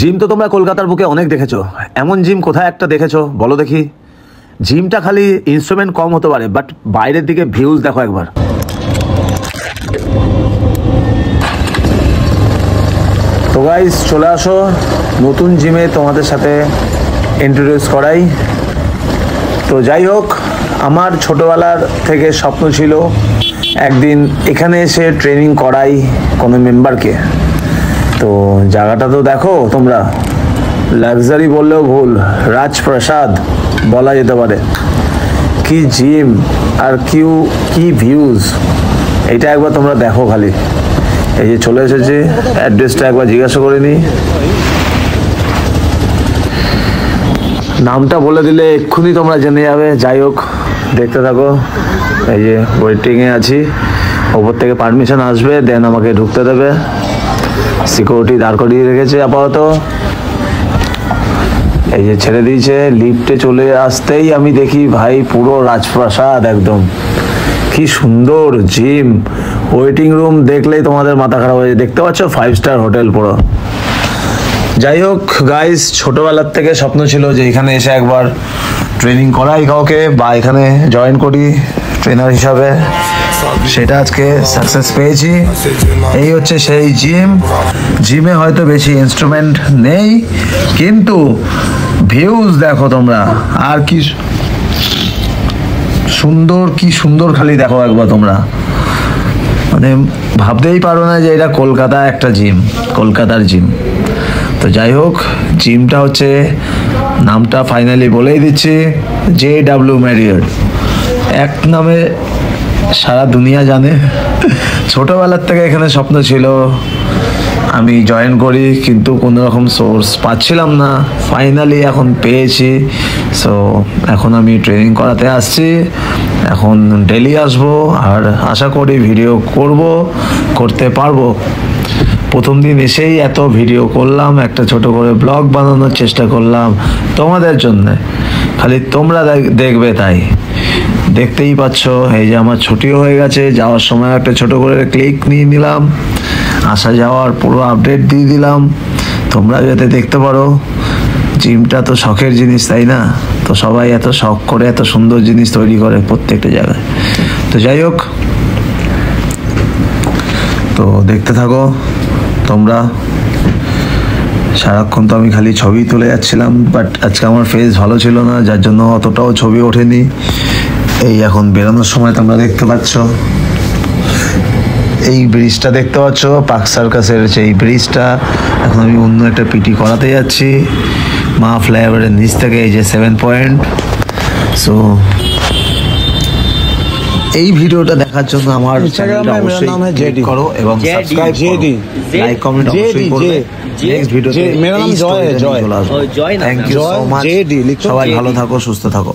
Gym তো তোমরা কলকাতার বুকে অনেক দেখেছো, এমন জিম কোথায় একটা দেখেছো বলো দেখি? জিমটা খালি ইনস্ট্রুমেন্ট কম হতে পারে, বাট বাইরের দিকে ভিউজ দেখো একবার। তো গাইস চলে আসো নতুন জিমে তোমাদের সাথে ইন্ট্রোডিউস করাই। তো যাই হোক, আমার ছোটবেলার থেকে স্বপ্ন ছিল একদিন এখানে এসে ট্রেনিং করাই কোনো মেম্বারকে। তো জায়গাটা তো দেখো তোমরা, লাক্সারি বললেও ভুল, রাজপ্রাসাদ বলা যেতে পারে। কি জিম আর কি ভিউজ, এটা একবার তোমরা দেখো খালি। এই যে চলে এসেছি, অ্যাড্রেসটা একবার জিজ্ঞাসা করে নিই। নামটা বলে দিলে এক্ষুনি তোমরা জেনে যাবে। যাই হোক, দেখতে থাকো। এই যে ওয়েটিংয়ে আছি, ওপর থেকে পারমিশন আসবে, দেন আমাকে ঢুকতে দেবে। সিকিউরিটি দাঁড় করিয়ে রেখেছে আপাতত। এই যে ছেড়ে দিয়েছে, লিফটে চলে আসতেই আমি দেখি ভাই পুরো রাজপ্রাসাদ একদম। কি সুন্দর জিম, ওয়েটিং রুম দেখলেই তোমাদের মাথা খারাপ হয়ে যায়। দেখতে পাচ্ছ 5 স্টার হোটেল পুরো। যাই হোক গাইস, ছোটবেলার থেকে স্বপ্ন ছিল যে এখানে এসে একবার ট্রেনিং করাই কাউকে, বা এখানে জয়েন করি ট্রেনার হিসাবে। সেটা আজকে সাকসেস পেয়েছি। এই হচ্ছে সেই জিম। জিমে হয়তো বেশি ইনস্ট্রুমেন্ট নেই, কিন্তু ভিউজ দেখো তোমরা। আর কি সুন্দর খালি দেখো একবার তোমরা, মানে ভাবতেই পারো না যে এটা কলকাতা একটা জিম, কলকাতার জিম। তো যাই হোক, জিমটা হচ্ছে, নামটা ফাইনালি বলেই দিচ্ছি, JW ম্যারিয়ট। এক নামে সারা দুনিয়া জানে। ছোটবেলার থেকে এখানে স্বপ্ন ছিল আমি জয়েন করি, কিন্তু কোনো রকম সোর্স পাচ্ছিলাম না। ফাইনালি এখন পেয়েছি। সো এখন আমি ট্রেনিং করাতে আসছি, এখন ডেলি আসবো, আর আশা করি ভিডিও করতে পারবো। প্রথম দিন এসেই এত ভিডিও করলাম, একটা ছোট করে ব্লগ বানানোর চেষ্টা করলাম তোমাদের জন্য, খালি তোমরা দেখবে তাই। দেখতেই পাচ্ছ, এই যে আমার ছুটিও হয়ে গেছে, যাওয়ার সময় একটা ছোট করে ক্লিক নিয়ে নিলাম, আসা যাওয়ার পুরো আপডেট দিয়ে দিলাম, তোমরা যাতে দেখতে পারো। জিমটা তো শখের জিনিস, তাই না? তো সবাই এত শখ করে এত সুন্দর জিনিস তৈরি করে প্রত্যেকটা জায়গায়। তো যাই হোক, তো দেখতে থাকো তোমরা। সারাক্ষণ তো আমি খালি ছবি তুলে যাচ্ছিলাম, বাট আজকে আমার ফেস ভালো ছিল না, যার জন্য অতটাও ছবি ওঠেনি। এই এখন বেরোনোর সময় তোমরা দেখতে পাচ্ছ এই ব্রিজটা, দেখতে পাচ্ছ পার্ক সার্কাসের সেই ব্রিজটা। এখন আমি অন্য একটা পিটি করাতে যাচ্ছি মা ফ্লাইওভারের নিচ থেকে, এই যে 7 পয়েন্ট। সো এই ভিডিওটা দেখার জন্য আমার চ্যানেলটা অবশ্যই ক্লিক করো এবং সাবস্ক্রাইব করো, লাইক কমেন্ট অবশ্যই করবে। নেক্সট ভিডিওতে মেরা নাম Joy. Thank you so much. সবাই ভালো থাকো, সুস্থ থাকো।